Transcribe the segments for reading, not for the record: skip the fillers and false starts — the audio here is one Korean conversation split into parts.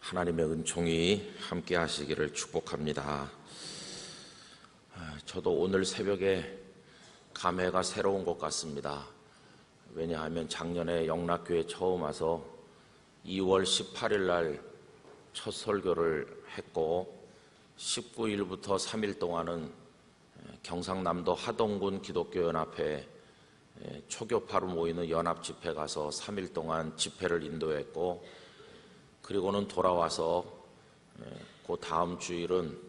하나님의 은총이 함께 하시기를 축복합니다. 저도 오늘 새벽에 감회가 새로운 것 같습니다. 왜냐하면 작년에 영락교회 처음 와서 2월 18일 날 첫 설교를 했고 19일부터 3일 동안은 경상남도 하동군 기독교연합회 초교파로 모이는 연합집회 가서 3일 동안 집회를 인도했고, 그리고는 돌아와서 그 다음 주일은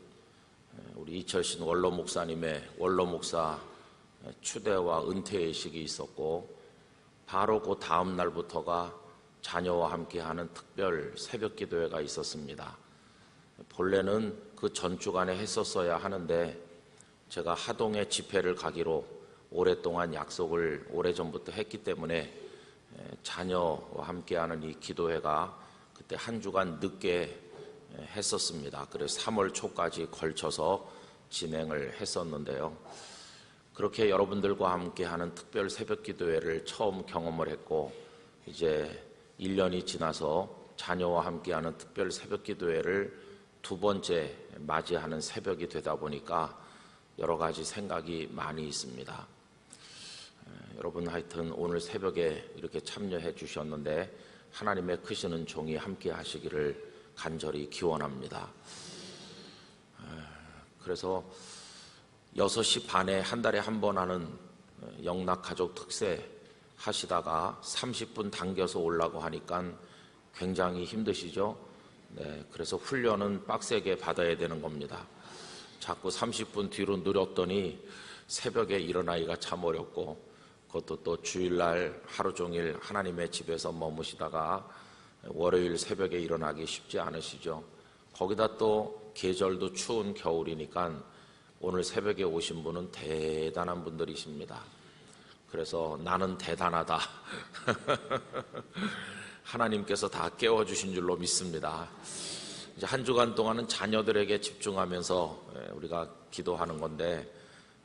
우리 이철신 원로 목사님의 원로 목사 추대와 은퇴의식이 있었고, 바로 그 다음 날부터가 자녀와 함께하는 특별 새벽 기도회가 있었습니다. 본래는 그 전주간에 했었어야 하는데 제가 하동에 집회를 가기로 오랫동안 약속을 오래전부터 했기 때문에 자녀와 함께하는 이 기도회가 그때 한 주간 늦게 했었습니다. 그래서 3월 초까지 걸쳐서 진행을 했었는데요. 그렇게 여러분들과 함께하는 특별 새벽 기도회를 처음 경험을 했고, 이제 1년이 지나서 자녀와 함께하는 특별 새벽 기도회를 두 번째 맞이하는 새벽이 되다 보니까 여러 가지 생각이 많이 있습니다. 여러분 하여튼 오늘 새벽에 이렇게 참여해 주셨는데 하나님의 크신 은총이 함께 하시기를 간절히 기원합니다. 그래서 6시 반에 한 달에 한 번 하는 영락가족 특세 하시다가 30분 당겨서 오려고 하니까 굉장히 힘드시죠? 네, 그래서 훈련은 빡세게 받아야 되는 겁니다. 자꾸 30분 뒤로 늘었더니 새벽에 일어나기가 참 어렵고, 그것도 또 주일날 하루 종일 하나님의 집에서 머무시다가 월요일 새벽에 일어나기 쉽지 않으시죠? 거기다 또 계절도 추운 겨울이니까 오늘 새벽에 오신 분은 대단한 분들이십니다. 그래서 나는 대단하다. 하나님께서 다 깨워주신 줄로 믿습니다. 이제 한 주간 동안은 자녀들에게 집중하면서 우리가 기도하는 건데,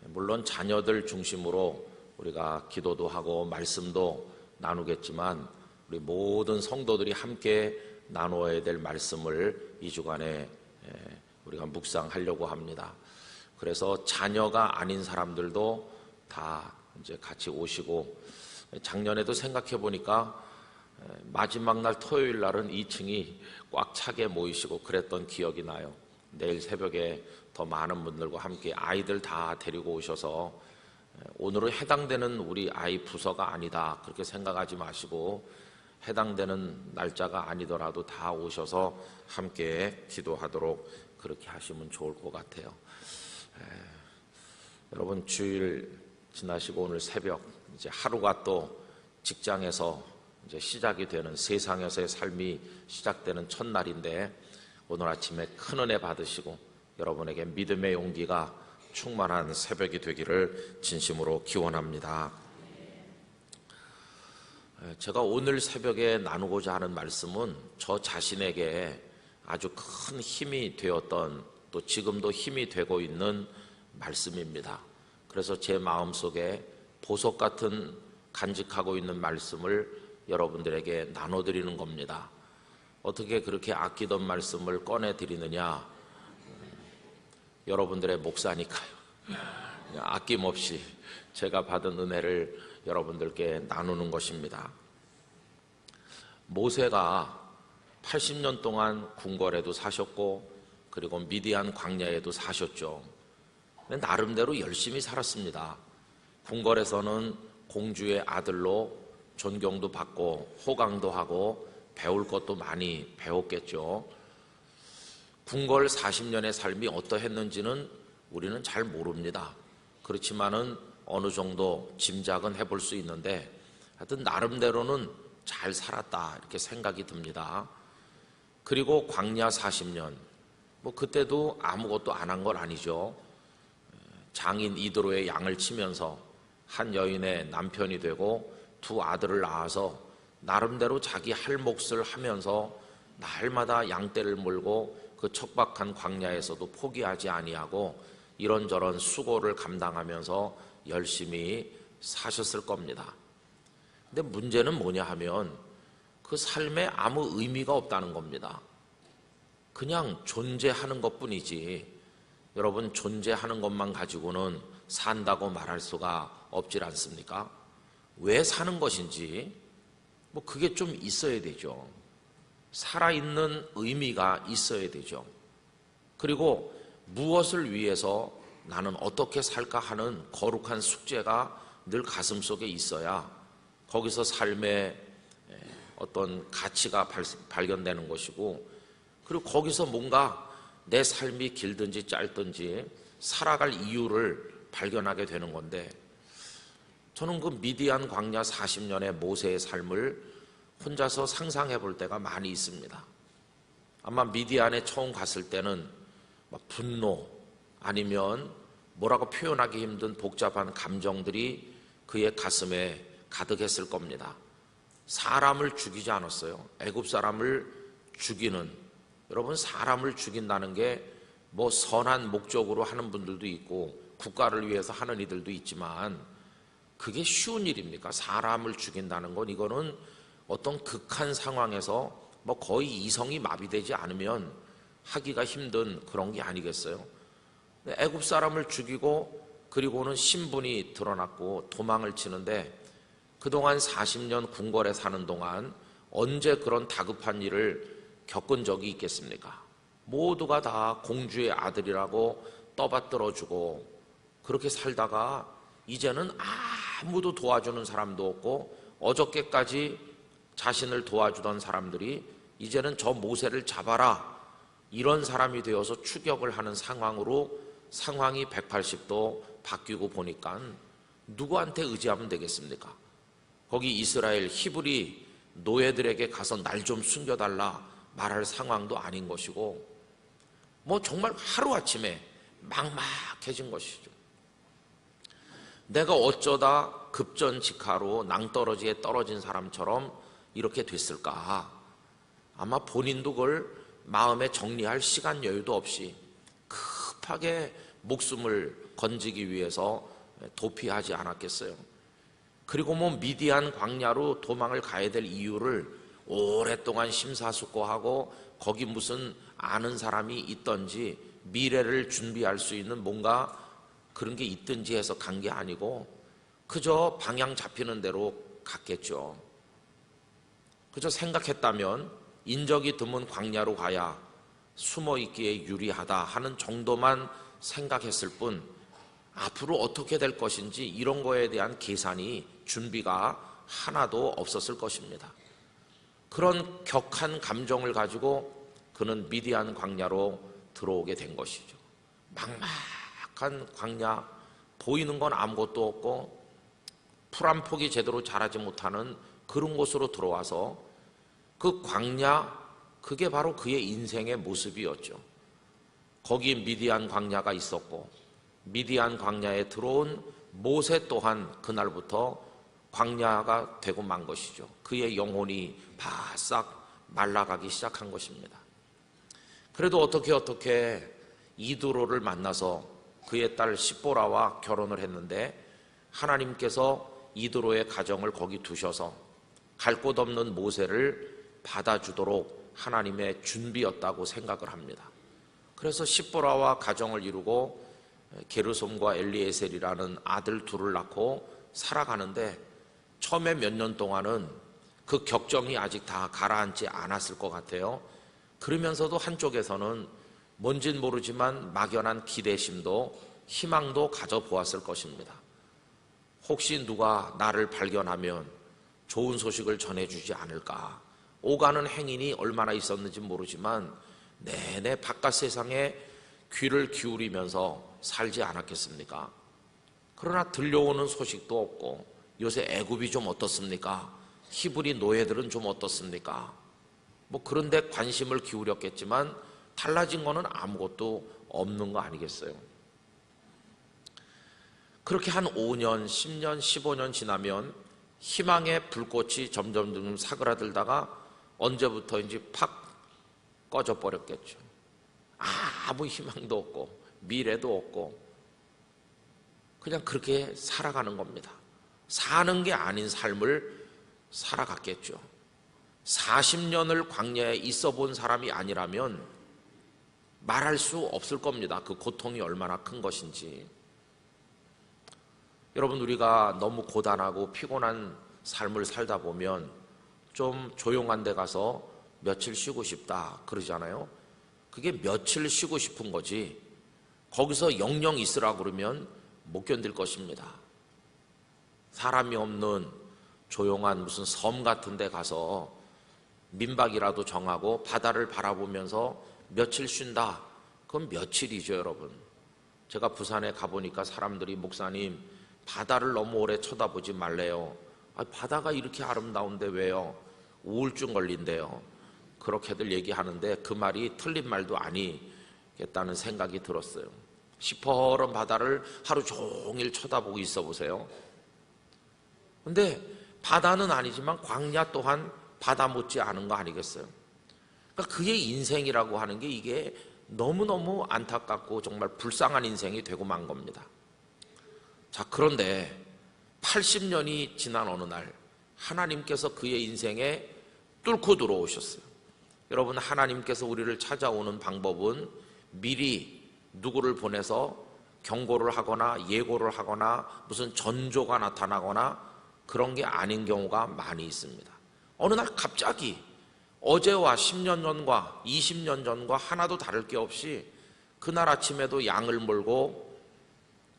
물론 자녀들 중심으로 우리가 기도도 하고 말씀도 나누겠지만 우리 모든 성도들이 함께 나누어야 될 말씀을 이 주간에 우리가 묵상하려고 합니다. 그래서 자녀가 아닌 사람들도 다 이제 같이 오시고, 작년에도 생각해 보니까 마지막 날 토요일 날은 2층이 꽉 차게 모이시고 그랬던 기억이 나요. 내일 새벽에 더 많은 분들과 함께 아이들 다 데리고 오셔서, 오늘은 해당되는 우리 아이 부서가 아니다 그렇게 생각하지 마시고 해당되는 날짜가 아니더라도 다 오셔서 함께 기도하도록 그렇게 하시면 좋을 것 같아요. 여러분 주일 지나시고 오늘 새벽 이제 하루가 또 직장에서 이제 시작이 되는, 세상에서의 삶이 시작되는 첫날인데, 오늘 아침에 큰 은혜 받으시고 여러분에게 믿음의 용기가 충만한 새벽이 되기를 진심으로 기원합니다. 제가 오늘 새벽에 나누고자 하는 말씀은 저 자신에게 아주 큰 힘이 되었던, 또 지금도 힘이 되고 있는 말씀입니다. 그래서 제 마음속에 보석 같은 간직하고 있는 말씀을 여러분들에게 나눠드리는 겁니다. 어떻게 그렇게 아끼던 말씀을 꺼내드리느냐? 여러분들의 목사니까요. 아낌없이 제가 받은 은혜를 여러분들께 나누는 것입니다. 모세가 80년 동안 궁궐에도 사셨고, 그리고 미디안 광야에도 사셨죠. 나름대로 열심히 살았습니다. 궁궐에서는 공주의 아들로 존경도 받고 호강도 하고 배울 것도 많이 배웠겠죠. 궁궐 40년의 삶이 어떠했는지는 우리는 잘 모릅니다. 그렇지만은 어느 정도 짐작은 해볼 수 있는데, 하여튼 나름대로는 잘 살았다 이렇게 생각이 듭니다. 그리고 광야 40년, 그때도 아무것도 안 한 건 아니죠. 장인 이드로의 양을 치면서 한 여인의 남편이 되고 두 아들을 낳아서 나름대로 자기 할 몫을 하면서 날마다 양떼를 몰고 그 척박한 광야에서도 포기하지 아니하고 이런저런 수고를 감당하면서 열심히 사셨을 겁니다. 근데 문제는 뭐냐 하면 그 삶에 아무 의미가 없다는 겁니다. 그냥 존재하는 것뿐이지 여러분 존재하는 것만 가지고는 산다고 말할 수가 없질 않습니까? 왜 사는 것인지 그게 좀 있어야 되죠. 살아있는 의미가 있어야 되죠. 그리고 무엇을 위해서 나는 어떻게 살까 하는 거룩한 숙제가 늘 가슴속에 있어야 거기서 삶의 어떤 가치가 발견되는 것이고, 그리고 거기서 뭔가 내 삶이 길든지 짧든지 살아갈 이유를 발견하게 되는 건데, 저는 그 미디안 광야 40년의 모세의 삶을 혼자서 상상해 볼 때가 많이 있습니다. 아마 미디안에 처음 갔을 때는 분노 아니면 뭐라고 표현하기 힘든 복잡한 감정들이 그의 가슴에 가득했을 겁니다. 사람을 죽이지 않았어요. 애굽 사람을 죽이는, 여러분 사람을 죽인다는 게 선한 목적으로 하는 분들도 있고 국가를 위해서 하는 이들도 있지만 그게 쉬운 일입니까? 사람을 죽인다는 건 이거는 어떤 극한 상황에서 거의 이성이 마비되지 않으면 하기가 힘든 그런 게 아니겠어요? 애굽 사람을 죽이고 그리고는 신분이 드러났고 도망을 치는데, 그동안 40년 궁궐에 사는 동안 언제 그런 다급한 일을 겪은 적이 있겠습니까? 모두가 다 공주의 아들이라고 떠받들어주고 그렇게 살다가 이제는 아무도 도와주는 사람도 없고, 어저께까지 자신을 도와주던 사람들이 이제는 저 모세를 잡아라 이런 사람이 되어서 추격을 하는 상황으로 상황이 180도 바뀌고 보니까 누구한테 의지하면 되겠습니까? 거기 이스라엘 히브리 노예들에게 가서 날 좀 숨겨달라 말할 상황도 아닌 것이고, 정말 하루아침에 막막해진 것이죠. 내가 어쩌다 급전직하로 낭떠러지에 떨어진 사람처럼 이렇게 됐을까? 아마 본인도 그걸 마음에 정리할 시간 여유도 없이 급하게 목숨을 건지기 위해서 도피하지 않았겠어요. 그리고 미디안 광야로 도망을 가야 될 이유를 오랫동안 심사숙고하고 거기 무슨 아는 사람이 있던지 미래를 준비할 수 있는 뭔가 그런 게 있든지 해서 간 게 아니고 그저 방향 잡히는 대로 갔겠죠. 그저 생각했다면 인적이 드문 광야로 가야 숨어 있기에 유리하다 하는 정도만 생각했을 뿐 앞으로 어떻게 될 것인지 이런 거에 대한 계산이 준비가 하나도 없었을 것입니다. 그런 격한 감정을 가지고 그는 미디안 광야로 들어오게 된 것이죠. 막막한 광야, 보이는 건 아무것도 없고 풀 한 폭이 제대로 자라지 못하는 그런 곳으로 들어와서 그 광야, 그게 바로 그의 인생의 모습이었죠. 거기 미디안 광야가 있었고 미디안 광야에 들어온 모세 또한 그날부터 광야가 되고 만 것이죠. 그의 영혼이 바싹 말라가기 시작한 것입니다. 그래도 어떻게 이드로를 만나서 그의 딸 십보라와 결혼을 했는데, 하나님께서 이드로의 가정을 거기 두셔서 갈 곳 없는 모세를 받아주도록 하나님의 준비였다고 생각을 합니다. 그래서 십보라와 가정을 이루고 게르솜과 엘리에셀이라는 아들 둘을 낳고 살아가는데, 처음에 몇 년 동안은 그 격정이 아직 다 가라앉지 않았을 것 같아요. 그러면서도 한쪽에서는 뭔진 모르지만 막연한 기대심도 희망도 가져보았을 것입니다. 혹시 누가 나를 발견하면 좋은 소식을 전해주지 않을까. 오가는 행인이 얼마나 있었는지 모르지만 내내 바깥 세상에 귀를 기울이면서 살지 않았겠습니까? 그러나 들려오는 소식도 없고, 요새 애굽이 좀 어떻습니까? 히브리 노예들은 좀 어떻습니까? 그런데 관심을 기울였겠지만 달라진 거는 아무것도 없는 거 아니겠어요? 그렇게 한 5년, 10년, 15년 지나면 희망의 불꽃이 점점 사그라들다가 언제부터인지 팍 꺼져버렸겠죠. 아무 희망도 없고 미래도 없고 그냥 그렇게 살아가는 겁니다. 사는 게 아닌 삶을 살아갔겠죠. 40년을 광야에 있어 본 사람이 아니라면 말할 수 없을 겁니다. 그 고통이 얼마나 큰 것인지. 여러분, 우리가 너무 고단하고 피곤한 삶을 살다 보면 좀 조용한 데 가서 며칠 쉬고 싶다 그러잖아요. 그게 며칠 쉬고 싶은 거지 거기서 영영 있으라 그러면 못 견딜 것입니다. 사람이 없는 조용한 무슨 섬 같은 데 가서 민박이라도 정하고 바다를 바라보면서 며칠 쉰다. 그건 며칠이죠, 여러분. 제가 부산에 가보니까 사람들이 목사님 바다를 너무 오래 쳐다보지 말래요. 바다가 이렇게 아름다운데 왜요? 우울증 걸린대요. 그렇게들 얘기하는데 그 말이 틀린 말도 아니겠다는 생각이 들었어요. 시퍼런 바다를 하루 종일 쳐다보고 있어 보세요. 근데 바다는 아니지만 광야 또한 바다 못지 않은 거 아니겠어요? 그러니까 그의 인생이라고 하는 게 이게 너무너무 안타깝고 정말 불쌍한 인생이 되고 만 겁니다. 자, 그런데 80년이 지난 어느 날 하나님께서 그의 인생에 뚫고 들어오셨어요. 여러분, 하나님께서 우리를 찾아오는 방법은 미리 누구를 보내서 경고를 하거나 예고를 하거나 무슨 전조가 나타나거나 그런 게 아닌 경우가 많이 있습니다. 어느 날 갑자기 어제와 10년 전과 20년 전과 하나도 다를 게 없이 그날 아침에도 양을 몰고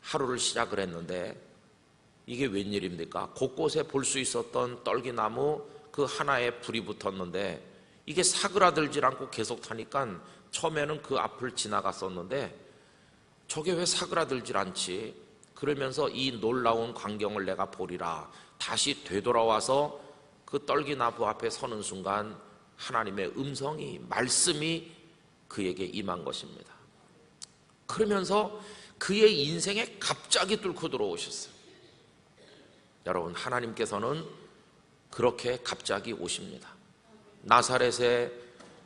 하루를 시작을 했는데 이게 웬일입니까? 곳곳에 볼 수 있었던 떨기나무 그 하나에 불이 붙었는데 이게 사그라들질 않고 계속 타니까 처음에는 그 앞을 지나갔었는데 저게 왜 사그라들질 않지? 그러면서 이 놀라운 광경을 내가 보리라 다시 되돌아와서 그 떨기나무 앞에 서는 순간 하나님의 음성이, 말씀이 그에게 임한 것입니다. 그러면서 그의 인생에 갑자기 뚫고 들어오셨어요. 여러분, 하나님께서는 그렇게 갑자기 오십니다. 나사렛에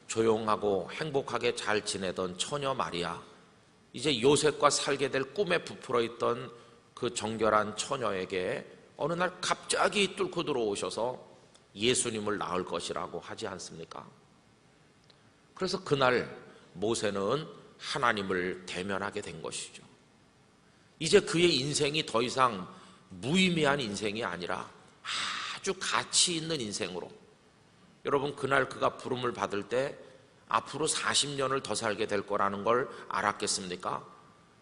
조용하고 행복하게 잘 지내던 처녀 마리아, 이제 요셉과 살게 될 꿈에 부풀어 있던 그 정결한 처녀에게 어느 날 갑자기 뚫고 들어오셔서 예수님을 낳을 것이라고 하지 않습니까? 그래서 그날 모세는 하나님을 대면하게 된 것이죠. 이제 그의 인생이 더 이상 무의미한 인생이 아니라 아주 가치 있는 인생으로, 여러분, 그날 그가 부름을 받을 때 앞으로 40년을 더 살게 될 거라는 걸 알았겠습니까?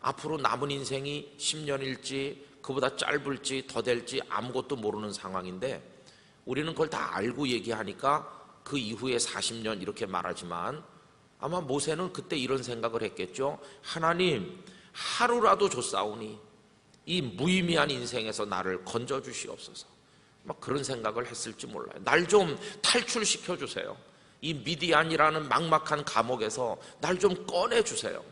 앞으로 남은 인생이 10년일지 그보다 짧을지 더 될지 아무것도 모르는 상황인데 우리는 그걸 다 알고 얘기하니까 그 이후에 40년 이렇게 말하지만 아마 모세는 그때 이런 생각을 했겠죠. 하나님, 하루라도 줬사오니 이 무의미한 인생에서 나를 건져주시옵소서. 막 그런 생각을 했을지 몰라요. 날 좀 탈출시켜 주세요. 이 미디안이라는 막막한 감옥에서 날 좀 꺼내주세요.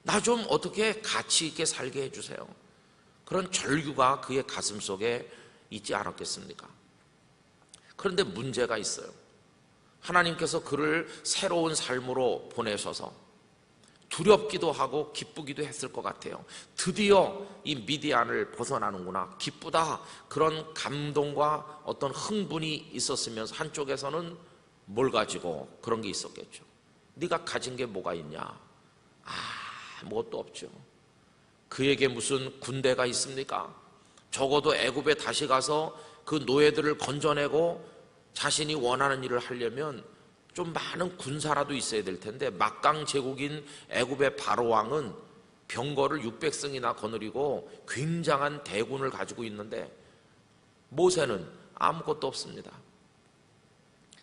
나 좀 어떻게 가치 있게 살게 해주세요. 그런 절규가 그의 가슴 속에 있지 않았겠습니까? 그런데 문제가 있어요. 하나님께서 그를 새로운 삶으로 보내셔서 두렵기도 하고 기쁘기도 했을 것 같아요. 드디어 이 미디안을 벗어나는구나, 기쁘다, 그런 감동과 어떤 흥분이 있었으면서 한쪽에서는 뭘 가지고 그런 게 있었겠죠. 네가 가진 게 뭐가 있냐? 아무것도 없죠. 그에게 무슨 군대가 있습니까? 적어도 애굽에 다시 가서 그 노예들을 건져내고 자신이 원하는 일을 하려면 좀 많은 군사라도 있어야 될 텐데 막강 제국인 애굽의 바로 왕은 병거를 600승이나 거느리고 굉장한 대군을 가지고 있는데 모세는 아무것도 없습니다.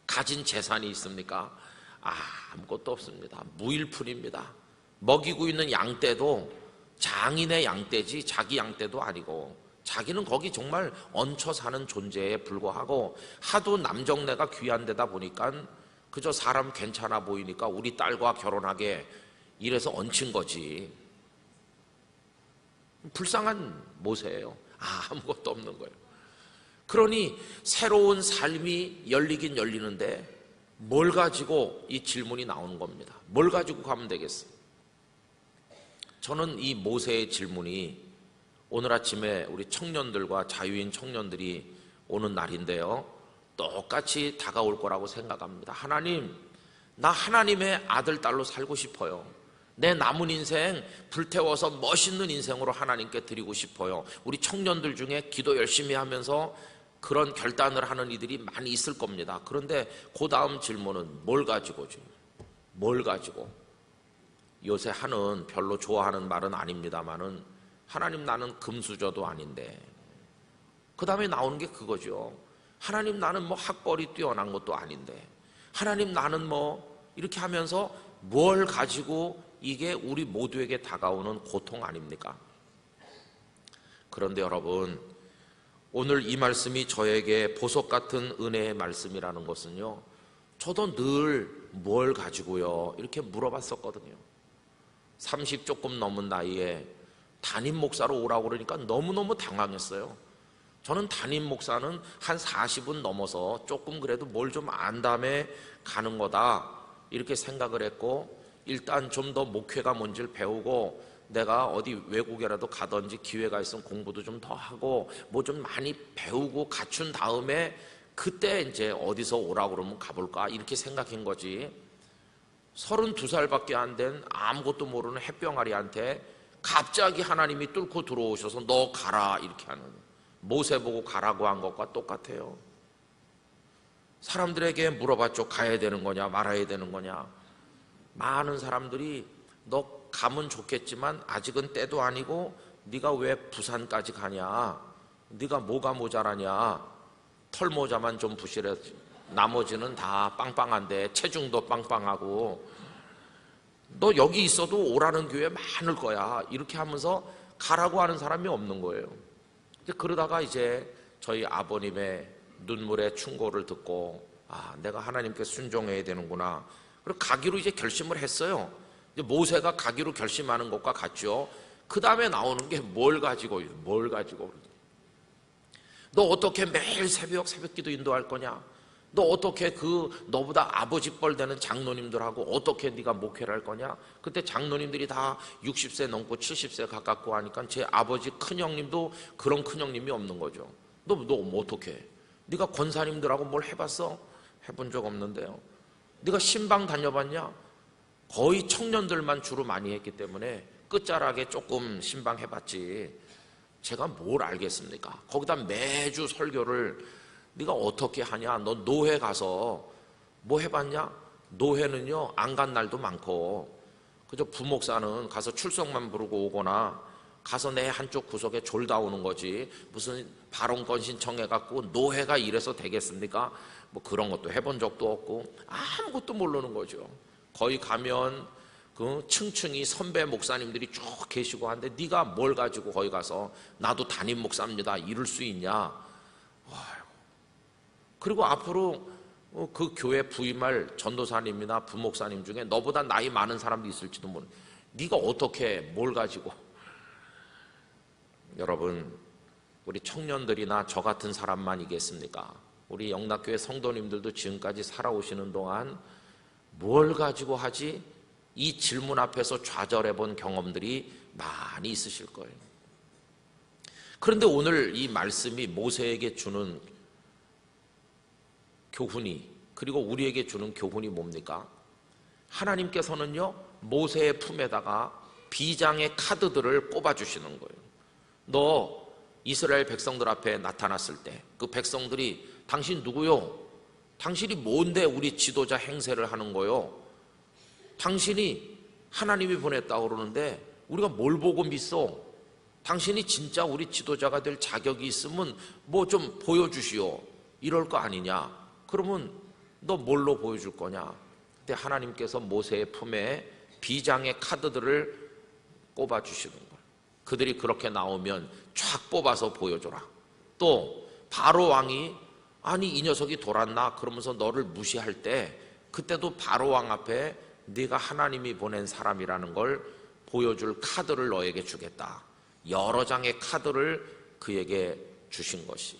가진 재산이 있습니까? 아무것도 없습니다. 무일푼입니다. 먹이고 있는 양떼도 장인의 양떼지 자기 양떼도 아니고 자기는 거기 정말 얹혀 사는 존재에 불과하고 하도 남정네가 귀한 데다 보니까 그저 사람 괜찮아 보이니까 우리 딸과 결혼하게 이래서 얹힌 거지. 불쌍한 모세예요. 아무것도 없는 거예요. 그러니 새로운 삶이 열리긴 열리는데 뭘 가지고 이 질문이 나오는 겁니다. 뭘 가지고 가면 되겠어요? 저는 이 모세의 질문이 오늘 아침에 우리 청년들과 자유인 청년들이 오는 날인데요, 똑같이 다가올 거라고 생각합니다. 하나님, 나 하나님의 아들, 딸로 살고 싶어요. 내 남은 인생 불태워서 멋있는 인생으로 하나님께 드리고 싶어요. 우리 청년들 중에 기도 열심히 하면서 그런 결단을 하는 이들이 많이 있을 겁니다. 그런데 그 다음 질문은 뭘 가지고죠? 뭘 가지고? 요새 하는 별로 좋아하는 말은 아닙니다만은 하나님 나는 금수저도 아닌데, 그 다음에 나오는 게 그거죠. 하나님 나는 뭐 학벌이 뛰어난 것도 아닌데, 하나님 나는 뭐 이렇게 하면서 뭘 가지고, 이게 우리 모두에게 다가오는 고통 아닙니까? 그런데 여러분, 오늘 이 말씀이 저에게 보석 같은 은혜의 말씀이라는 것은요, 저도 늘 뭘 가지고요 이렇게 물어봤었거든요. 30 조금 넘은 나이에 담임 목사로 오라고 그러니까 너무너무 당황했어요. 저는 담임 목사는 한 40은 넘어서 조금 그래도 뭘 좀 안 다음에 가는 거다 이렇게 생각을 했고, 일단 좀 더 목회가 뭔지를 배우고 내가 어디 외국에라도 가든지 기회가 있으면 공부도 좀 더 하고 뭐 좀 많이 배우고 갖춘 다음에 그때 이제 어디서 오라고 그러면 가볼까 이렇게 생각한 거지. 32살밖에 안 된 아무것도 모르는 햇병아리한테 갑자기 하나님이 뚫고 들어오셔서 너 가라 이렇게 하는, 모세 보고 가라고 한 것과 똑같아요. 사람들에게 물어봤죠. 가야 되는 거냐 말아야 되는 거냐. 많은 사람들이 너 가면 좋겠지만 아직은 때도 아니고 네가 왜 부산까지 가냐, 네가 뭐가 모자라냐, 털모자만 좀 부실해, 나머지는 다 빵빵한데 체중도 빵빵하고 너 여기 있어도 오라는 교회 많을 거야 이렇게 하면서 가라고 하는 사람이 없는 거예요. 그러다가 이제 저희 아버님의 눈물의 충고를 듣고 내가 하나님께 순종해야 되는구나. 그리고 가기로 이제 결심을 했어요. 이제 모세가 가기로 결심하는 것과 같죠. 그 다음에 나오는 게 뭘 가지고 너 어떻게 매일 새벽기도 인도할 거냐? 너 어떻게 너보다 아버지 뻘 되는 장로님들하고 어떻게 네가 목회를 할 거냐? 그때 장로님들이 다 60세 넘고 70세 가깝고 하니까 제 아버지 큰형님도 그런 큰형님이 없는 거죠. 너 뭐 어떻게 해? 네가 권사님들하고 뭘 해봤어? 해본 적 없는데요. 네가 신방 다녀봤냐? 거의 청년들만 주로 많이 했기 때문에 끝자락에 조금 신방 해봤지 제가 뭘 알겠습니까? 거기다 매주 설교를 네가 어떻게 하냐? 너 노회 가서 뭐 해봤냐? 노회는요 안 간 날도 많고, 그저 부목사는 가서 출석만 부르고 오거나 가서 내 한쪽 구석에 졸다 오는 거지 무슨 발언권 신청해갖고 노회가 이래서 되겠습니까? 뭐 그런 것도 해본 적도 없고 아무것도 모르는 거죠. 거기 가면 그 층층이 선배 목사님들이 쭉 계시고 한데 네가 뭘 가지고 거기 가서 나도 담임 목사입니다 이럴 수 있냐? 그리고 앞으로 그 교회 부임할 전도사님이나 부목사님 중에 너보다 나이 많은 사람도 있을지도 모르. 네가 어떻게 뭘 가지고. 여러분, 우리 청년들이나 저 같은 사람만이겠습니까? 우리 영락교회 성도님들도 지금까지 살아오시는 동안 뭘 가지고 하지? 이 질문 앞에서 좌절해 본 경험들이 많이 있으실 거예요. 그런데 오늘 이 말씀이 모세에게 주는 교훈이, 그리고 우리에게 주는 교훈이 뭡니까? 하나님께서는요 모세의 품에다가 비장의 카드들을 꼽아주시는 거예요. 너 이스라엘 백성들 앞에 나타났을 때 그 백성들이 당신 누구요? 당신이 뭔데 우리 지도자 행세를 하는 거요? 당신이 하나님이 보냈다고 그러는데 우리가 뭘 보고 믿어? 당신이 진짜 우리 지도자가 될 자격이 있으면 뭐 좀 보여주시오 이럴 거 아니냐? 그러면 너 뭘로 보여줄 거냐? 그때 하나님께서 모세의 품에 비장의 카드들을 꼽아주시는 거예요. 그들이 그렇게 나오면 쫙 뽑아서 보여줘라. 또 바로 왕이 아니 이 녀석이 돌았나? 그러면서 너를 무시할 때 그때도 바로 왕 앞에 네가 하나님이 보낸 사람이라는 걸 보여줄 카드를 너에게 주겠다. 여러 장의 카드를 그에게 주신 것이.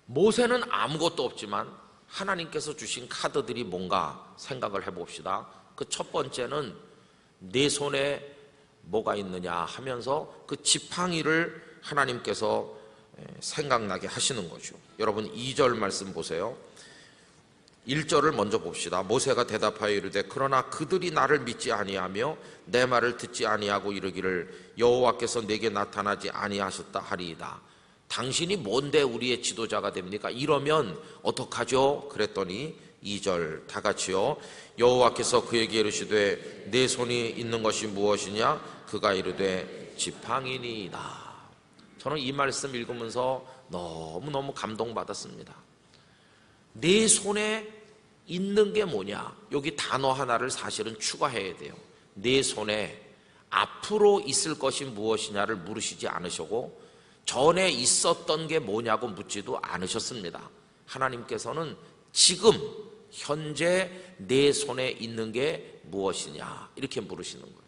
모세는 아무것도 없지만 하나님께서 주신 카드들이 뭔가 생각을 해봅시다. 그 첫 번째는 내 손에 뭐가 있느냐 하면서 그 지팡이를 하나님께서 생각나게 하시는 거죠. 여러분 2절 말씀 보세요. 1절을 먼저 봅시다. 모세가 대답하여 이르되 그러나 그들이 나를 믿지 아니하며 내 말을 듣지 아니하고 이르기를 여호와께서 내게 나타나지 아니하셨다 하리이다. 당신이 뭔데 우리의 지도자가 됩니까? 이러면 어떡하죠? 그랬더니 2절 다 같이요. 여호와께서 그에게 이르시되 내 손이 있는 것이 무엇이냐? 그가 이르되 지팡이니이다. 저는 이 말씀 읽으면서 너무너무 감동받았습니다. 내 손에 있는 게 뭐냐? 여기 단어 하나를 사실은 추가해야 돼요. 내 손에 앞으로 있을 것이 무엇이냐를 물으시지 않으시고 전에 있었던 게 뭐냐고 묻지도 않으셨습니다. 하나님께서는 지금 현재 내 손에 있는 게 무엇이냐 이렇게 물으시는 거예요.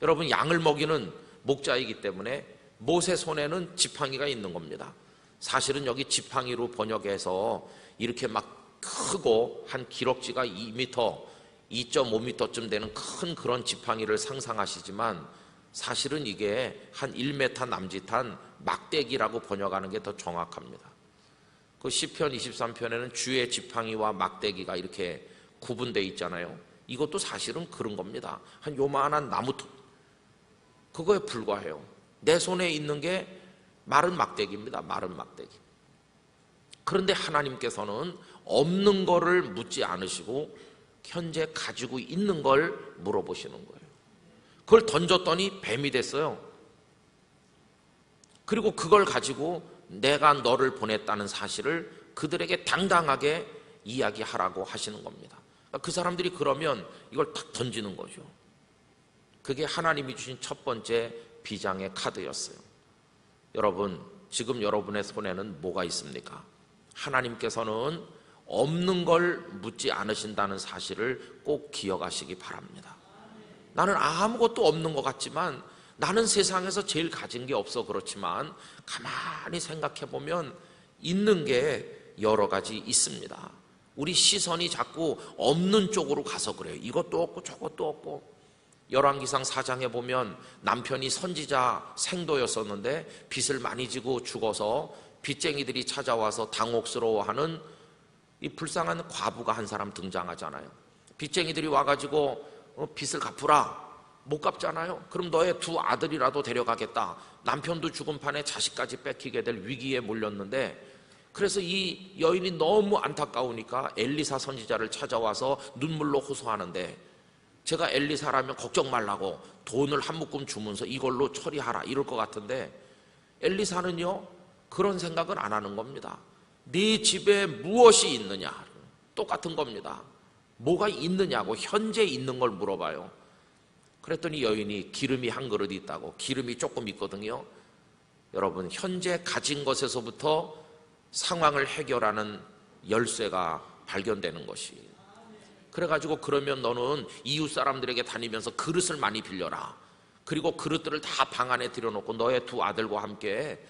여러분, 양을 먹이는 목자이기 때문에 모세 손에는 지팡이가 있는 겁니다. 사실은 여기 지팡이로 번역해서 이렇게 막 크고 한 기럭지가 2m, 2.5m쯤 되는 큰 그런 지팡이를 상상하시지만 사실은 이게 한 1m 남짓한 막대기라고 번역하는 게 더 정확합니다. 그 시편 23편에는 주의 지팡이와 막대기가 이렇게 구분되어 있잖아요. 이것도 사실은 그런 겁니다. 한 요만한 나무톱, 그거에 불과해요. 내 손에 있는 게 마른 막대기입니다. 마른 막대기. 그런데 하나님께서는 없는 거를 묻지 않으시고 현재 가지고 있는 걸 물어보시는 거예요. 그걸 던졌더니 뱀이 됐어요. 그리고 그걸 가지고 내가 너를 보냈다는 사실을 그들에게 당당하게 이야기하라고 하시는 겁니다. 그 사람들이 그러면 이걸 딱 던지는 거죠. 그게 하나님이 주신 첫 번째 비장의 카드였어요. 여러분, 지금 여러분의 손에는 뭐가 있습니까? 하나님께서는 없는 걸 묻지 않으신다는 사실을 꼭 기억하시기 바랍니다. 나는 아무것도 없는 것 같지만, 나는 세상에서 제일 가진 게 없어 그렇지만 가만히 생각해 보면 있는 게 여러 가지 있습니다. 우리 시선이 자꾸 없는 쪽으로 가서 그래요. 이것도 없고 저것도 없고. 열왕기상 4장에 보면 남편이 선지자 생도였었는데 빚을 많이 지고 죽어서 빚쟁이들이 찾아와서 당혹스러워하는 이 불쌍한 과부가 한 사람 등장하잖아요. 빚쟁이들이 와가지고 빚을 갚으라. 못 갚잖아요. 그럼 너의 두 아들이라도 데려가겠다. 남편도 죽은 판에 자식까지 뺏기게 될 위기에 몰렸는데, 그래서 이 여인이 너무 안타까우니까 엘리사 선지자를 찾아와서 눈물로 호소하는데, 제가 엘리사라면 걱정 말라고 돈을 한 묶음 주면서 이걸로 처리하라 이럴 것 같은데, 엘리사는요 그런 생각을 안 하는 겁니다. 네 집에 무엇이 있느냐, 똑같은 겁니다. 뭐가 있느냐고 현재 있는 걸 물어봐요. 그랬더니 여인이 기름이 한 그릇 있다고. 기름이 조금 있거든요. 여러분, 현재 가진 것에서부터 상황을 해결하는 열쇠가 발견되는 것이. 그래가지고 그러면 너는 이웃 사람들에게 다니면서 그릇을 많이 빌려라. 그리고 그릇들을 다 방 안에 들여놓고 너의 두 아들과 함께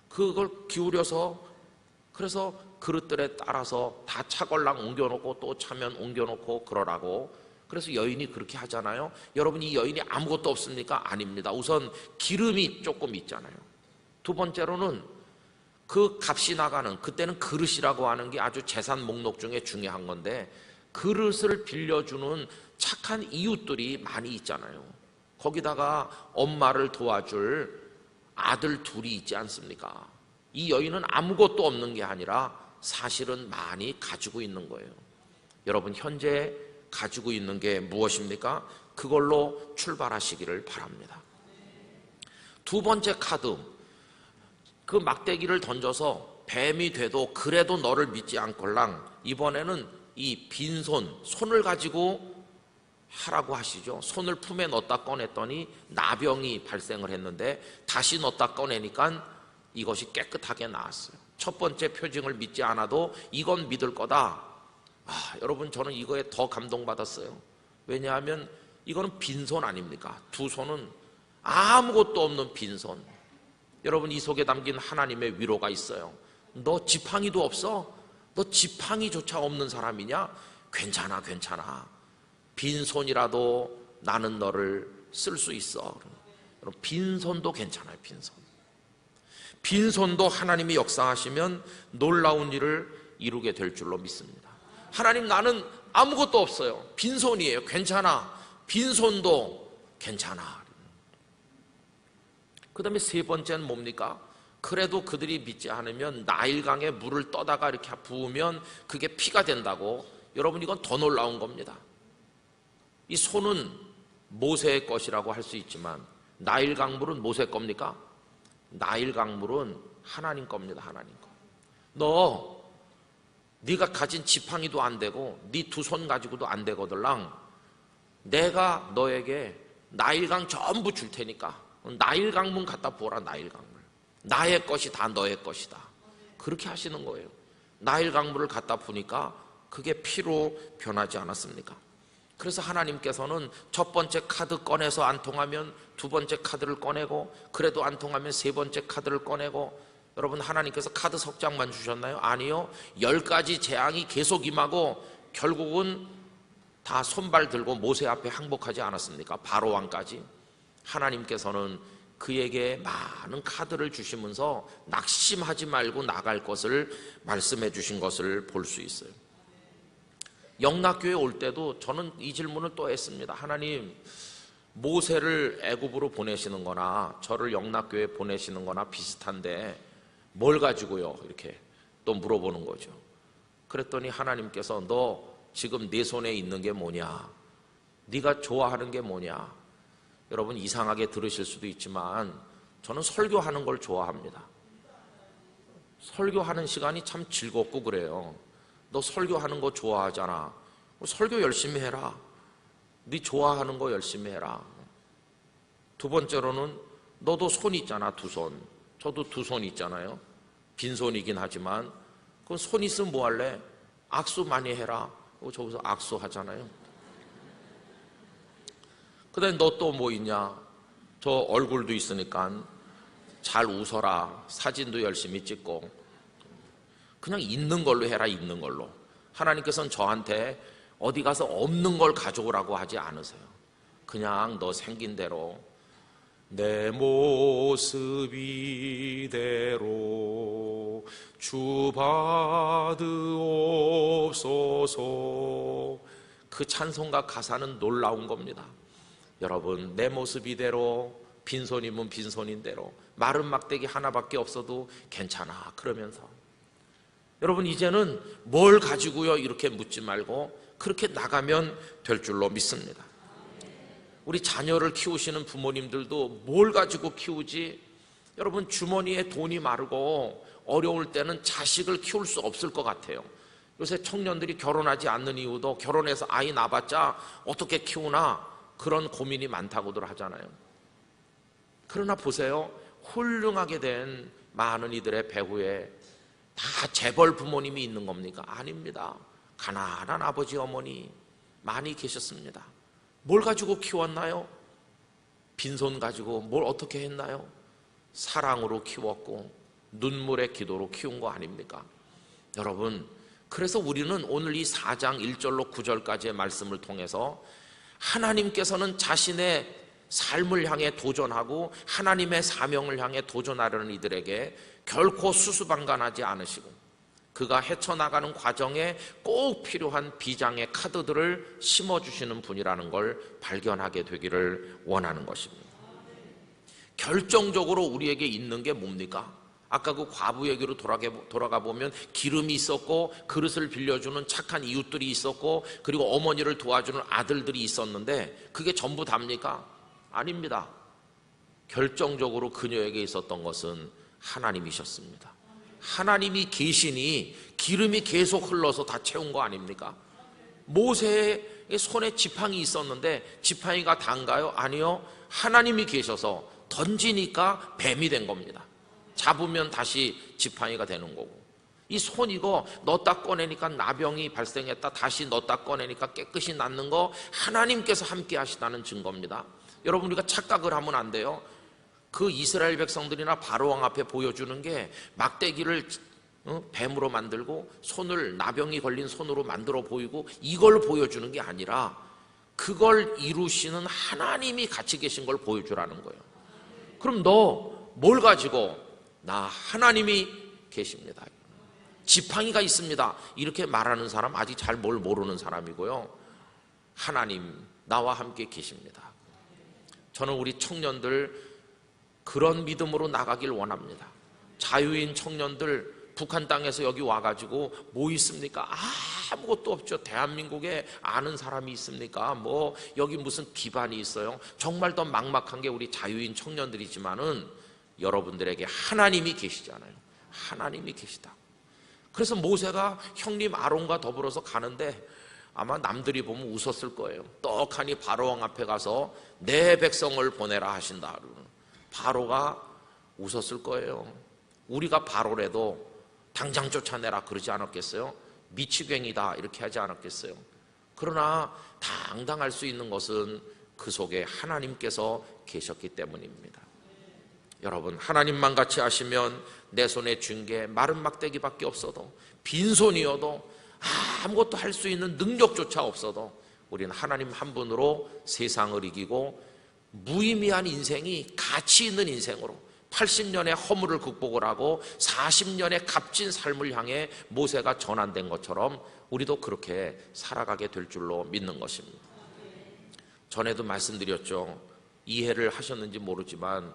그걸 기울여서, 그래서 그릇들에 따라서 다 차걸랑 옮겨놓고 또 차면 옮겨놓고 그러라고. 그래서 여인이 그렇게 하잖아요. 여러분, 이 여인이 아무것도 없습니까? 아닙니다. 우선 기름이 조금 있잖아요. 두 번째로는 그 값이 나가는, 그때는 그릇이라고 하는 게 아주 재산 목록 중에 중요한 건데, 그릇을 빌려주는 착한 이웃들이 많이 있잖아요. 거기다가 엄마를 도와줄 아들 둘이 있지 않습니까? 이 여인은 아무것도 없는 게 아니라 사실은 많이 가지고 있는 거예요. 여러분, 현재 가지고 있는 게 무엇입니까? 그걸로 출발하시기를 바랍니다. 두 번째 카드, 그 막대기를 던져서 뱀이 돼도 그래도 너를 믿지 않걸랑, 이번에는 이 빈손, 손을 가지고 하라고 하시죠. 손을 품에 넣었다 꺼냈더니 나병이 발생을 했는데 다시 넣었다 꺼내니까 이것이 깨끗하게 나왔어요. 첫 번째 표징을 믿지 않아도 이건 믿을 거다. 여러분, 저는 이거에 더 감동받았어요. 왜냐하면 이거는 빈손 아닙니까? 두 손은 아무것도 없는 빈손. 여러분, 이 속에 담긴 하나님의 위로가 있어요. 너 지팡이도 없어? 너 지팡이조차 없는 사람이냐? 괜찮아, 괜찮아. 빈손이라도 나는 너를 쓸 수 있어. 여러분, 빈손도 괜찮아요. 빈손. 빈손도 하나님이 역사하시면 놀라운 일을 이루게 될 줄로 믿습니다. 하나님, 나는 아무것도 없어요. 빈손이에요. 괜찮아. 빈손도 괜찮아. 그 다음에 세 번째는 뭡니까? 그래도 그들이 믿지 않으면 나일강에 물을 떠다가 이렇게 부으면 그게 피가 된다고. 여러분, 이건 더 놀라운 겁니다. 이 손은 모세의 것이라고 할 수 있지만 나일강 물은 모세 겁니까? 나일강 물은 하나님 겁니다. 하나님 거. 네가 가진 지팡이도 안 되고 네 두 손 가지고도 안 되거들랑 내가 너에게 나일강 전부 줄 테니까 나일강물 갖다 부어라. 나일강물 나의 것이 다 너의 것이다. 그렇게 하시는 거예요. 나일강물을 갖다 부니까 그게 피로 변하지 않았습니까? 그래서 하나님께서는 첫 번째 카드 꺼내서 안 통하면 두 번째 카드를 꺼내고, 그래도 안 통하면 세 번째 카드를 꺼내고. 여러분, 하나님께서 카드 석 장만 주셨나요? 아니요. 10가지 재앙이 계속 임하고 결국은 다 손발 들고 모세 앞에 항복하지 않았습니까? 바로 왕까지. 하나님께서는 그에게 많은 카드를 주시면서 낙심하지 말고 나갈 것을 말씀해 주신 것을 볼 수 있어요. 영락교회 올 때도 저는 이 질문을 또 했습니다. 하나님, 모세를 애굽으로 보내시는 거나 저를 영락교회에 보내시는 거나 비슷한데 뭘 가지고요? 이렇게 또 물어보는 거죠. 그랬더니 하나님께서 너 지금 네 손에 있는 게 뭐냐? 네가 좋아하는 게 뭐냐? 여러분, 이상하게 들으실 수도 있지만 저는 설교하는 걸 좋아합니다. 설교하는 시간이 참 즐겁고 그래요. 너 설교하는 거 좋아하잖아. 설교 열심히 해라. 네 좋아하는 거 열심히 해라. 두 번째로는 너도 손 있잖아. 두 손. 저도 두 손 있잖아요. 빈손이긴 하지만 그건 손 있으면 뭐 할래? 악수 많이 해라. 저기서 악수 하잖아요. 그 다음에 너 또 뭐 있냐? 저 얼굴도 있으니까 잘 웃어라. 사진도 열심히 찍고. 그냥 있는 걸로 해라. 있는 걸로. 하나님께서는 저한테 어디 가서 없는 걸 가져오라고 하지 않으세요. 그냥 너 생긴 대로 내 모습 이대로 주 받으옵소서. 그 찬송가 가사는 놀라운 겁니다. 여러분, 내 모습 이대로, 빈손이면 빈손인 대로, 마른 막대기 하나밖에 없어도 괜찮아. 그러면서 여러분, 이제는 뭘 가지고요? 이렇게 묻지 말고 그렇게 나가면 될 줄로 믿습니다. 우리 자녀를 키우시는 부모님들도 뭘 가지고 키우지? 여러분, 주머니에 돈이 마르고 어려울 때는 자식을 키울 수 없을 것 같아요. 요새 청년들이 결혼하지 않는 이유도 결혼해서 아이 낳아봤자 어떻게 키우나 그런 고민이 많다고들 하잖아요. 그러나 보세요. 훌륭하게 된 많은 이들의 배후에 다 재벌 부모님이 있는 겁니까? 아닙니다. 가난한 아버지 어머니 많이 계셨습니다. 뭘 가지고 키웠나요? 빈손 가지고 뭘 어떻게 했나요? 사랑으로 키웠고 눈물의 기도로 키운 거 아닙니까? 여러분, 그래서 우리는 오늘 이 4장 1절로 9절까지의 말씀을 통해서 하나님께서는 자신의 삶을 향해 도전하고 하나님의 사명을 향해 도전하려는 이들에게 결코 수수방관하지 않으시고 그가 헤쳐나가는 과정에 꼭 필요한 비장의 카드들을 심어주시는 분이라는 걸 발견하게 되기를 원하는 것입니다. 결정적으로 우리에게 있는 게 뭡니까? 아까 그 과부 얘기로 돌아가 보면 기름이 있었고 그릇을 빌려주는 착한 이웃들이 있었고 그리고 어머니를 도와주는 아들들이 있었는데 그게 전부 답니까? 아닙니다. 결정적으로 그녀에게 있었던 것은 하나님이셨습니다. 하나님이 계시니 기름이 계속 흘러서 다 채운 거 아닙니까? 모세의 손에 지팡이 있었는데 지팡이가 단가요? 아니요. 하나님이 계셔서 던지니까 뱀이 된 겁니다. 잡으면 다시 지팡이가 되는 거고, 이 손 이거 넣었다 꺼내니까 나병이 발생했다 다시 넣었다 꺼내니까 깨끗이 낫는 거 하나님께서 함께 하시다는 증거입니다. 여러분, 우리가 착각을 하면 안 돼요. 그 이스라엘 백성들이나 바로왕 앞에 보여주는 게 막대기를 뱀으로 만들고 손을 나병이 걸린 손으로 만들어 보이고 이걸 보여주는 게 아니라 그걸 이루시는 하나님이 같이 계신 걸 보여주라는 거예요. 그럼 너 뭘 가지고? 나 하나님이 계십니다. 지팡이가 있습니다. 이렇게 말하는 사람 아직 잘 뭘 모르는 사람이고요. 하나님 나와 함께 계십니다. 저는 우리 청년들 그런 믿음으로 나가길 원합니다. 자유인 청년들 북한 땅에서 여기 와가지고 뭐 있습니까? 아무것도 없죠. 대한민국에 아는 사람이 있습니까? 뭐 여기 무슨 기반이 있어요? 정말 더 막막한 게 우리 자유인 청년들이지만은 여러분들에게 하나님이 계시잖아요. 하나님이 계시다. 그래서 모세가 형님 아론과 더불어서 가는데 아마 남들이 보면 웃었을 거예요. 떡하니 바로왕 앞에 가서 내 백성을 보내라 하신다. 바로가 웃었을 거예요. 우리가 바로래도 당장 쫓아내라 그러지 않았겠어요? 미치광이다 이렇게 하지 않았겠어요? 그러나 당당할 수 있는 것은 그 속에 하나님께서 계셨기 때문입니다. 여러분, 하나님만 같이 하시면 내 손에 쥔 게 마른 막대기밖에 없어도, 빈손이어도, 아무것도 할 수 있는 능력조차 없어도 우리는 하나님 한 분으로 세상을 이기고 무의미한 인생이 가치 있는 인생으로 80년의 허물을 극복을 하고 40년의 값진 삶을 향해 모세가 전환된 것처럼 우리도 그렇게 살아가게 될 줄로 믿는 것입니다. 전에도 말씀드렸죠. 이해를 하셨는지 모르지만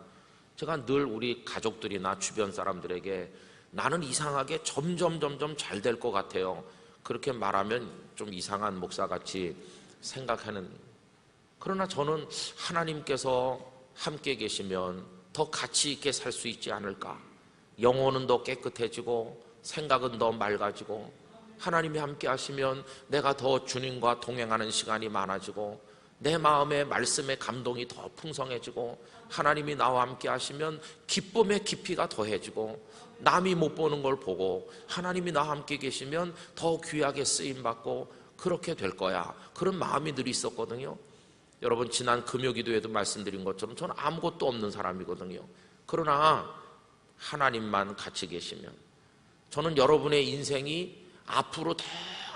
제가 늘 우리 가족들이나 주변 사람들에게 나는 이상하게 점점 잘 될 것 같아요. 그렇게 말하면 좀 이상한 목사같이 생각하는, 그러나 저는 하나님께서 함께 계시면 더 가치 있게 살 수 있지 않을까. 영혼은 더 깨끗해지고 생각은 더 맑아지고 하나님이 함께 하시면 내가 더 주님과 동행하는 시간이 많아지고 내 마음에 말씀의 감동이 더 풍성해지고 하나님이 나와 함께 하시면 기쁨의 깊이가 더해지고 남이 못 보는 걸 보고 하나님이 나와 함께 계시면 더 귀하게 쓰임받고 그렇게 될 거야. 그런 마음이 늘 있었거든요. 여러분, 지난 금요기도에도 말씀드린 것처럼 저는 아무것도 없는 사람이거든요. 그러나 하나님만 같이 계시면 저는 여러분의 인생이 앞으로 더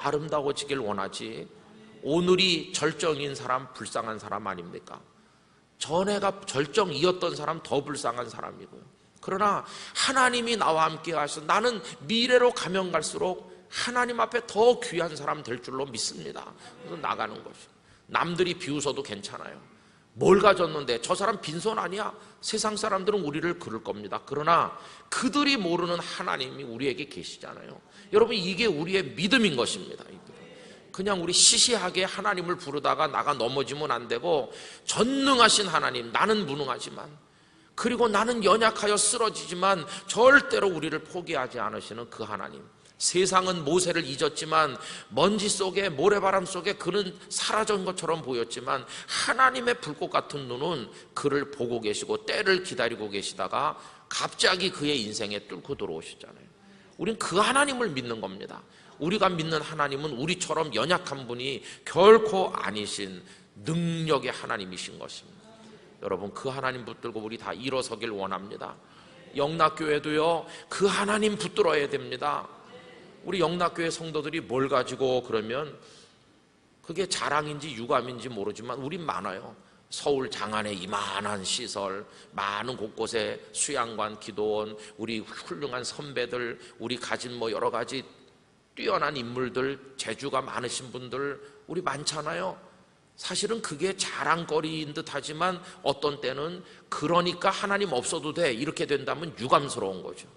아름다워지길 원하지, 오늘이 절정인 사람, 불쌍한 사람 아닙니까? 전에가 절정이었던 사람 더 불쌍한 사람이고요. 그러나 하나님이 나와 함께 하셔서 나는 미래로 가면 갈수록 하나님 앞에 더 귀한 사람 될 줄로 믿습니다. 그래서 나가는 거죠. 남들이 비웃어도 괜찮아요. 뭘 가졌는데 저 사람 빈손 아니야? 세상 사람들은 우리를 그럴 겁니다. 그러나 그들이 모르는 하나님이 우리에게 계시잖아요. 여러분, 이게 우리의 믿음인 것입니다. 그냥 우리 시시하게 하나님을 부르다가 나가 넘어지면 안 되고, 전능하신 하나님, 나는 무능하지만, 그리고 나는 연약하여 쓰러지지만 절대로 우리를 포기하지 않으시는 그 하나님. 세상은 모세를 잊었지만 먼지 속에, 모래바람 속에 그는 사라진 것처럼 보였지만 하나님의 불꽃 같은 눈은 그를 보고 계시고 때를 기다리고 계시다가 갑자기 그의 인생에 뚫고 들어오시잖아요. 우린 그 하나님을 믿는 겁니다. 우리가 믿는 하나님은 우리처럼 연약한 분이 결코 아니신 능력의 하나님이신 것입니다. 여러분, 그 하나님 붙들고 우리 다 일어서길 원합니다. 영락교회도요, 그 하나님 붙들어야 됩니다. 우리 영락교회 성도들이 뭘 가지고 그러면 그게 자랑인지 유감인지 모르지만 우린 많아요. 서울 장안에 이만한 시설, 많은 곳곳에 수양관, 기도원, 우리 훌륭한 선배들, 우리 가진 뭐 여러 가지 뛰어난 인물들, 재주가 많으신 분들 우리 많잖아요. 사실은 그게 자랑거리인 듯 하지만 어떤 때는 그러니까 하나님 없어도 돼 이렇게 된다면 유감스러운 거죠.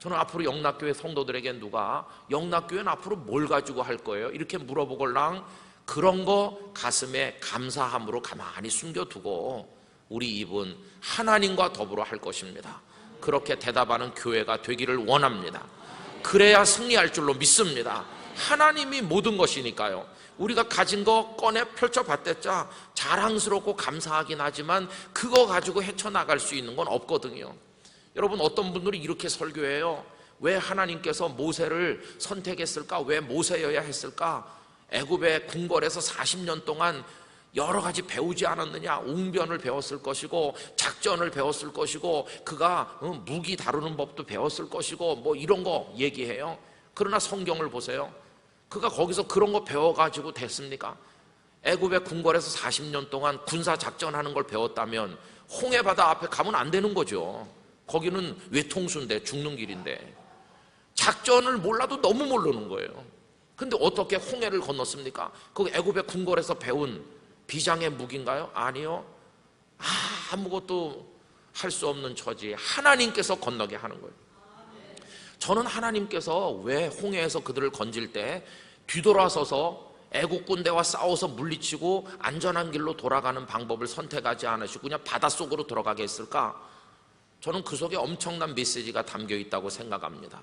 저는 앞으로 영락교회 성도들에게 누가 영락교회는 앞으로 뭘 가지고 할 거예요? 이렇게 물어보걸랑 그런 거 가슴에 감사함으로 가만히 숨겨두고 우리 입은 하나님과 더불어 할 것입니다. 그렇게 대답하는 교회가 되기를 원합니다. 그래야 승리할 줄로 믿습니다. 하나님이 모든 것이니까요. 우리가 가진 거 꺼내 펼쳐봤댔자 자랑스럽고 감사하긴 하지만 그거 가지고 헤쳐나갈 수 있는 건 없거든요. 여러분, 어떤 분들이 이렇게 설교해요. 왜 하나님께서 모세를 선택했을까? 왜 모세여야 했을까? 애굽의 궁궐에서 40년 동안 여러 가지 배우지 않았느냐? 웅변을 배웠을 것이고 작전을 배웠을 것이고 그가 무기 다루는 법도 배웠을 것이고 뭐 이런 거 얘기해요. 그러나 성경을 보세요. 그가 거기서 그런 거 배워가지고 됐습니까? 애굽의 궁궐에서 40년 동안 군사 작전하는 걸 배웠다면 홍해바다 앞에 가면 안 되는 거죠. 거기는 외통수인데, 죽는 길인데. 작전을 몰라도 너무 모르는 거예요. 근데 어떻게 홍해를 건넜습니까? 그 애굽의 궁궐에서 배운 비장의 무기인가요? 아니요. 아무것도 할 수 없는 처지, 하나님께서 건너게 하는 거예요. 저는 하나님께서 왜 홍해에서 그들을 건질 때 뒤돌아서서 애국 군대와 싸워서 물리치고 안전한 길로 돌아가는 방법을 선택하지 않으시고 그냥 바닷속으로 들어가게 했을까? 저는 그 속에 엄청난 메시지가 담겨 있다고 생각합니다.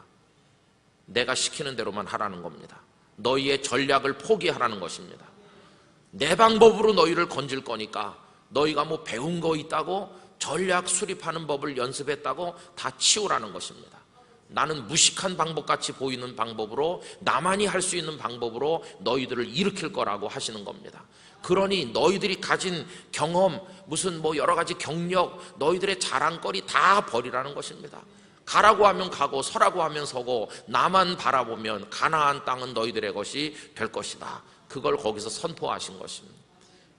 내가 시키는 대로만 하라는 겁니다. 너희의 전략을 포기하라는 것입니다. 내 방법으로 너희를 건질 거니까 너희가 뭐 배운 거 있다고 전략 수립하는 법을 연습했다고 다 치우라는 것입니다. 나는 무식한 방법같이 보이는 방법으로, 나만이 할 수 있는 방법으로 너희들을 일으킬 거라고 하시는 겁니다. 그러니 너희들이 가진 경험, 무슨 뭐 여러 가지 경력, 너희들의 자랑거리 다 버리라는 것입니다. 가라고 하면 가고 서라고 하면 서고 나만 바라보면 가나안 땅은 너희들의 것이 될 것이다. 그걸 거기서 선포하신 것입니다.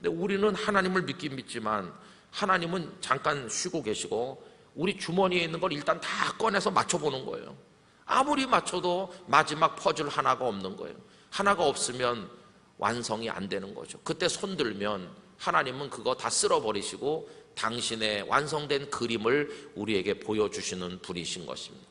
근데 우리는 하나님을 믿긴 믿지만 하나님은 잠깐 쉬고 계시고 우리 주머니에 있는 걸 일단 다 꺼내서 맞춰보는 거예요. 아무리 맞춰도 마지막 퍼즐 하나가 없는 거예요. 하나가 없으면 완성이 안 되는 거죠. 그때 손 들면 하나님은 그거 다 쓸어버리시고 당신의 완성된 그림을 우리에게 보여주시는 분이신 것입니다.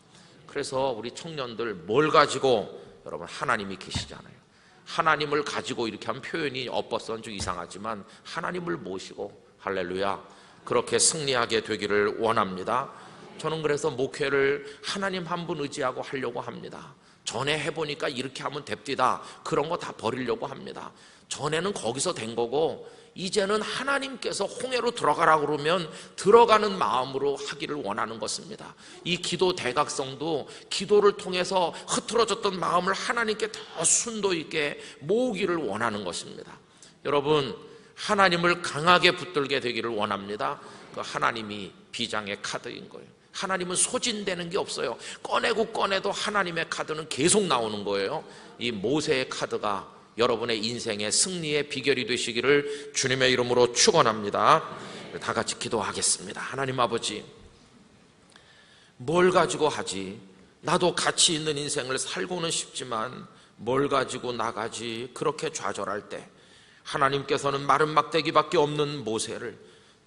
그래서 우리 청년들 뭘 가지고, 여러분 하나님이 계시잖아요. 하나님을 가지고 이렇게 하면 표현이 엇벗어서 좀 이상하지만 하나님을 모시고, 할렐루야, 그렇게 승리하게 되기를 원합니다. 저는 그래서 목회를 하나님 한 분 의지하고 하려고 합니다. 전에 해보니까 이렇게 하면 됩디다, 그런 거 다 버리려고 합니다. 전에는 거기서 된 거고 이제는 하나님께서 홍해로 들어가라고 그러면 들어가는 마음으로 하기를 원하는 것입니다. 이 기도 대각성도 기도를 통해서 흐트러졌던 마음을 하나님께 더 순도 있게 모으기를 원하는 것입니다. 여러분, 하나님을 강하게 붙들게 되기를 원합니다. 그 하나님이 비장의 카드인 거예요. 하나님은 소진되는 게 없어요. 꺼내고 꺼내도 하나님의 카드는 계속 나오는 거예요. 이 모세의 카드가 여러분의 인생의 승리의 비결이 되시기를 주님의 이름으로 축원합니다. 다 같이 기도하겠습니다. 하나님 아버지, 뭘 가지고 하지? 나도 가치 있는 인생을 살고는 싶지만 뭘 가지고 나가지? 그렇게 좌절할 때 하나님께서는 마른 막대기밖에 없는 모세를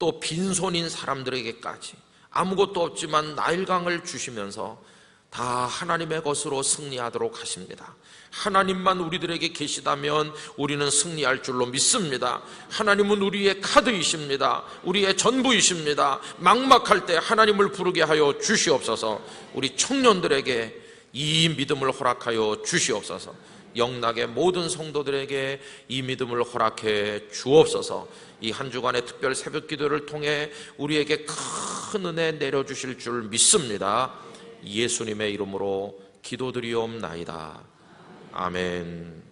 또 빈손인 사람들에게까지 아무것도 없지만 나일강을 주시면서 다 하나님의 것으로 승리하도록 하십니다. 하나님만 우리들에게 계시다면 우리는 승리할 줄로 믿습니다. 하나님은 우리의 카드이십니다. 우리의 전부이십니다. 막막할 때 하나님을 부르게 하여 주시옵소서. 우리 청년들에게 이 믿음을 허락하여 주시옵소서. 영락의 모든 성도들에게 이 믿음을 허락해 주옵소서. 이 한 주간의 특별 새벽 기도를 통해 우리에게 큰 은혜 내려주실 줄 믿습니다. 예수님의 이름으로 기도드리옵나이다. 아멘.